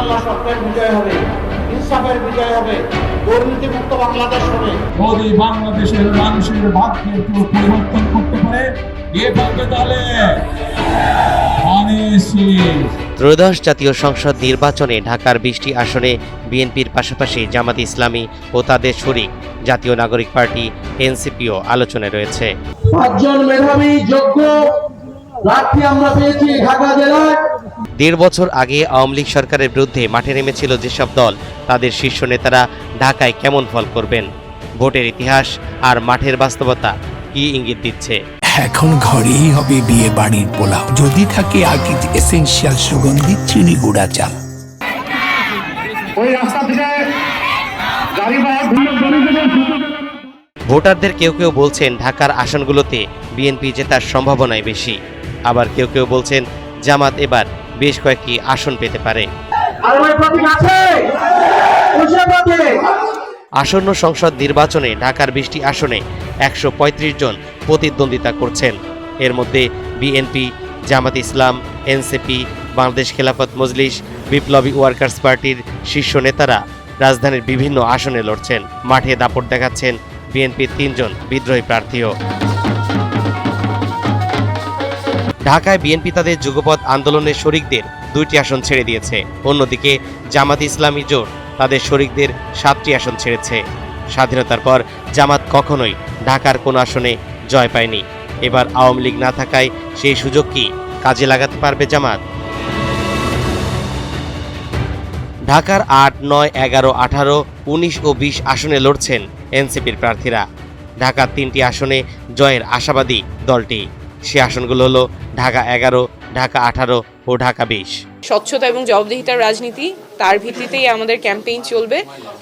ইনশাআল্লাহ সত্যের বিজয় হবে, ইনসাফের বিজয় হবে, দুর্নীতিমুক্ত বাংলাদেশ হবে। যদি বাংলাদেশের মানুষের ভাগ্যের কেউ পরিবর্তন করতে পারে এ পারবে তাহলে ত্রয়োদশ জাতীয় সংসদ নির্বাচনে ঢাকার 20টি আসনে বিএনপির পাশাপাশি জামাত ইসলামী ও তাদের শরিক জাতীয় নাগরিক পার্টি এনসিপিও আলোচনায় রয়েছে। 5 জন মেধাবী যোগ্য প্রার্থী আমরা পেয়েছি ঢাকা জেলায়। 1.5 বছর আগে আওয়ামী লীগ সরকারের বিরুদ্ধে মাঠে নেমেছিল যেসব দল, তাদের শীর্ষ নেতারা ঢাকায় কেমন ফল করবেন? ভোটের ইতিহাস আর মাঠের বাস্তবতা কি ইঙ্গিত দিচ্ছে? এখন ঘরেই হবে বিয়ে বাড়ির পোলাও, যদি থাকে আকিজ এসেনশিয়াল সুগন্ধি চিনি গুঁড়া চাল। ভোটারদের কেউ কেউ বলছেন ঢাকার আসনগুলোতে বিএনপি জেতার সম্ভাবনাই বেশি, আবার কেউ কেউ বলছেন জামাত এবার বেশ কয়েকটি আসন পেতে পারে। আসন্ন সংসদ নির্বাচনে ঢাকার 20টি আসনে 135 জন প্রতিদ্বন্দ্বিতা করছেন। এর মধ্যে বিএনপি, জামাত ইসলাম, এনসিপি, বাংলাদেশ খেলাফত মজলিস, বিপ্লবী ওয়ার্কার্স পার্টির শীর্ষ নেতারা রাজধানীর বিভিন্ন আসনে লড়ছেন। মাঠে দাপট দেখাচ্ছেন বিএনপির 3 জন বিদ্রোহী প্রার্থীও। ঢাকায় বিএনপি তাদের যুগপৎ আন্দোলনের শরিকদের 2টি আসন ছেড়ে দিয়েছে। অন্যদিকে জামাত ইসলামী জোট তাদের শরিকদের 7টি আসন ছেড়েছে। স্বাধীনতার পর জামাত কখনোই ঢাকার কোনো আসনে জয় পায়নি। এবার আওয়ামী লীগ না থাকায় সেই সুযোগ কি কাজে লাগাতে পারবে জামাত? ঢাকার 8, 9, 11, 18, 19 ও 20 আসনে লড়ছেন এনসিপির প্রার্থীরা। ঢাকার 3টি আসনে জয়ের আশাবাদী দলটি। সে আসনগুলো হলো ঢাকা 11, ঢাকা 18 ও ঢাকা 20। স্বচ্ছতা এবং জবাবদিহিতার রাজনীতি, তার ভিত্তিতেই আমাদের ক্যাম্পেইন চলবে।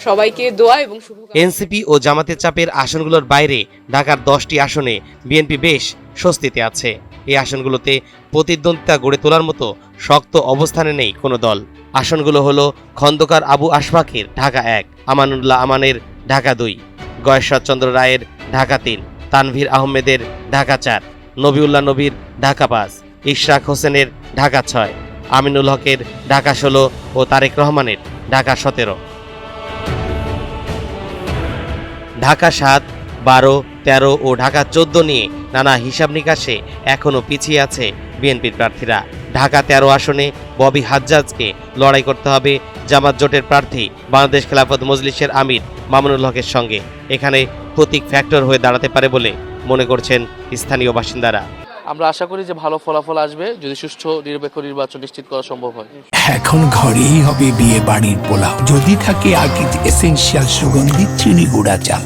সবাইকে দোয়া এবং শুভকামনা। এনসিপি ও জামাতের চাপের আসনগুলোর বাইরে ঢাকার 10টি আসনে বিএনপি বেশ স্বস্তিতে আছে। এই আসনগুলোতে প্রতিদ্বন্দ্বিতা গড়ে তোলার মতো শক্ত অবস্থানে নেই কোনো দল। আসনগুলো হলো খন্দকার আবু আশফাকের ঢাকা 1, আমানুল্লাহ আমানের ঢাকা 2, গয়েশ্বরচন্দ্র রায়ের ঢাকা 3, তানভীর আহমেদের ঢাকা 4, নবিউল্লাহ নবীর ঢাকা 5, ইশরাক হোসেনের ঢাকা 6, আমিনুল হকের ঢাকা 16 ও তারেক রহমানের ঢাকা 17। ঢাকা 7, 12, 13 ও ঢাকা 14 নিয়ে নানা হিসাব নিকাশে এখনও পিছিয়ে আছে বিএনপির প্রার্থীরা। ঢাকা 13 আসনে ববি হাজ্জাজকে লড়াই করতে হবে জামাত জোটের প্রার্থী বাংলাদেশ খেলাফত মজলিসের আমির মামুনুল হকের সঙ্গে। এখানে প্রতীক ফ্যাক্টর হয়ে দাঁড়াতে পারে বলে মনে করছেন স্থানীয় বাসিন্দারা। আমরা আশা করি যে ভালো ফলাফল আসবে যদি সুষ্ঠু নিরপেক্ষ নির্বাচন নিশ্চিত করা সম্ভব হয়। এখন ঘরেই হবে বিয়ে বাড়ির পোলাও, যদি থাকে আকিজ এসেনশিয়াল সুগন্ধি চিনি গুঁড়া চাল।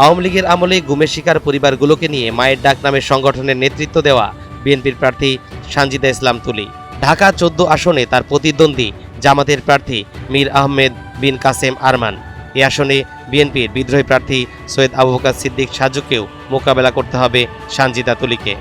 আওয়ামী লীগের আমলে গুমের শিকার পরিবারগুলোকে নিয়ে মায়ের ডাক নামের সংগঠনের নেতৃত্ব দেওয়া বিএনপির প্রার্থী সানজিদা ইসলাম তুলি। ঢাকা 14 আসনে তার প্রতিদ্বন্দ্বী জামাতের প্রার্থী মীর আহমেদ বিন কাসেম আরমান। এ আসনে বিএনপির বিদ্রোহী প্রার্থী সৈয়দ আবু বকর সিদ্দিক সাজুকেও মোকাবেলা করতে হবে সানজিদা তুলিকে।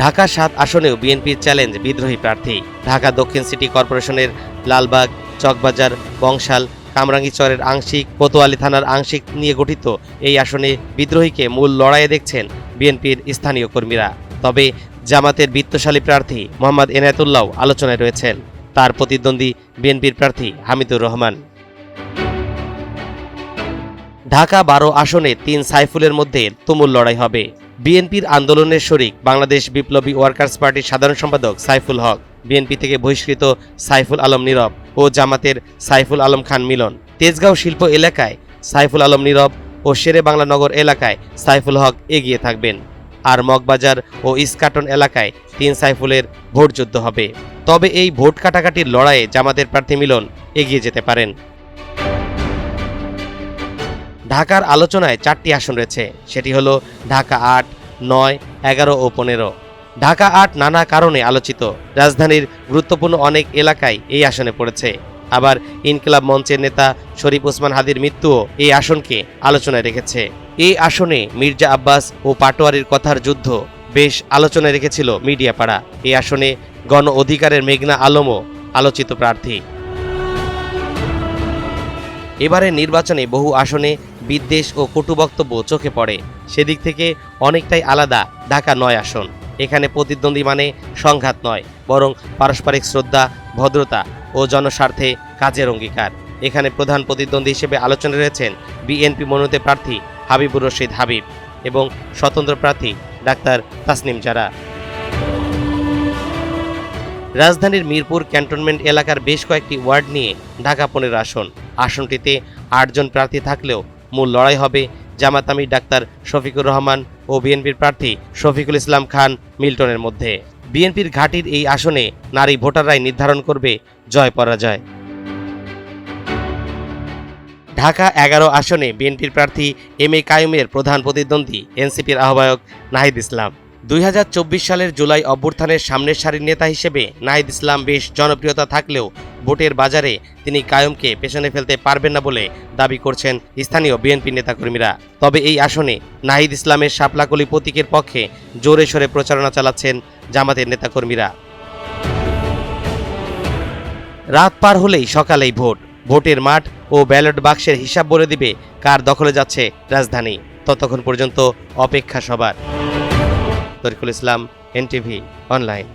ঢাকা 7 আসনেও বিএনপির চ্যালেঞ্জ বিদ্রোহী প্রার্থী। ঢাকা দক্ষিণ সিটি কর্পোরেশনের লালবাগ, চকবাজার, বংশাল, কামরাঙ্গীচরের আংশিক, কোতোয়ালি থানার আংশিক নিয়ে গঠিত এই আসনে বিদ্রোহীকে মূল লড়াইয়ে দেখছেন বিএনপির স্থানীয় কর্মীরা। তবে জামাতের বিত্তশালী প্রার্থী মোহাম্মদ এনায়েতুল্লাহ আলোচনায় রয়েছেন, তার প্রতিদ্বন্দ্বী বিএনপির প্রার্থী হামিদুর রহমান। ঢাকা 12 আসনে 3 সাইফুলের মধ্যে তুমুল লড়াই হবে। বিএনপির আন্দোলনের শরিক বাংলাদেশ বিপ্লবী ওয়ার্কার্স পার্টির সাধারণ সম্পাদক সাইফুল হক, বিএনপি থেকে বহিষ্কৃত সাইফুল আলম নীরব ও জামাতের সাইফুল আলম খান মিলন। তেজগাঁও শিল্প এলাকায় সাইফুল আলম নীরব ও শেরে বাংলা নগর এলাকায় সাইফুল হক এগিয়ে থাকবেন। আর মগবাজার ও ইস্কাটন এলাকায় 3 সাইফুলের ভোট যুদ্ধ হবে। তবে এই ভোট কাটাকাটির লড়াইয়ে জামাতের প্রার্থী মিলন এগিয়ে যেতে পারেন। ঢাকার আলোচনায় 4টি আসন রয়েছে, সেটি হলো ঢাকা 8, 9, 11 ও 15। ঢাকা 8 নানা কারণে আলোচিত। রাজধানীর গুরুত্বপূর্ণ অনেক এলাকায় এই আসনে পড়েছে। আবার ইনকিলাব মঞ্চের নেতা শরীফ ওসমান হাদির মৃত্যুও এই আসনকে আলোচনায় রেখেছে। এই আসনে মির্জা আব্বাস ও পাটোয়ারির কথার যুদ্ধ বেশ আলোচনায় রেখেছিল মিডিয়া পাড়া। এই আসনে গণ অধিকারের মেঘনা আলমও আলোচিত প্রার্থী। এবারে নির্বাচনে বহু আসনে বিদ্বেষ ও কটু বক্তব্য চোখে পড়ে। সেদিক থেকে অনেকটাই আলাদা ঢাকা 9 আসন। এখানে প্রতিদ্বন্দ্বী মানে সংঘাত নয়, বরং পারস্পরিক শ্রদ্ধা, ভদ্রতা ও জনস্বার্থে কাজের অঙ্গীকার। এখানে প্রধান প্রতিদ্বন্দ্বী হিসেবে আলোচনায় রয়েছেন বিএনপি মনোনীত প্রার্থী হাবিবুর রশিদ হাবিব এবং স্বতন্ত্র প্রার্থী ডাক্তার তাসনিম জারা। রাজধানীর মিরপুর ক্যান্টনমেন্ট এলাকার বেশ কয়েকটি ওয়ার্ড নিয়ে ঢাকা 15 আসন। আসনটিতে 8 জন প্রার্থী থাকলেও মূল লড়াই হবে জামাত আমির ডাক্তার শফিকুর রহমান ও বিএনপির প্রার্থী শফিকুল ইসলাম খান মিল্টনের মধ্যে। বিএনপির ঘাঁটির এই আসনে নারী ভোটাররাই নির্ধারণ করবে জয় পরাজয়। ঢাকা 11 আসনে বিএনপির প্রার্থী এম এ কাইমের প্রধান প্রতিদ্বন্দ্বী এনসিপির আহ্বায়ক নাহিদ ইসলাম। 2024 সালের জুলাই অভ্যুত্থানের সামনের সারির নেতা হিসেবে নাহিদ ইসলাম বেশ জনপ্রিয়তা থাকলেও ভোটের বাজারে তিনি কায়েমকে পেছনে ফেলতে পারবেন না বলে দাবি করছেন স্থানীয় বিএনপি নেতাকর্মীরা। তবে এই আসনে নাহিদ ইসলামের শাপলাকলি প্রতীকের পক্ষে জোরে সোরে প্রচারণা চালাচ্ছেন জামাতের নেতাকর্মীরা। রাত পার হলেই সকালেই ভোট। ভোটের মাঠ ও ব্যালট বাক্সের হিসাব বলে দিবে কার দখলে যাচ্ছে রাজধানী। ততক্ষণ পর্যন্ত অপেক্ষা সবার। তরিকুল ইসলাম, এনটিভি অনলাইন।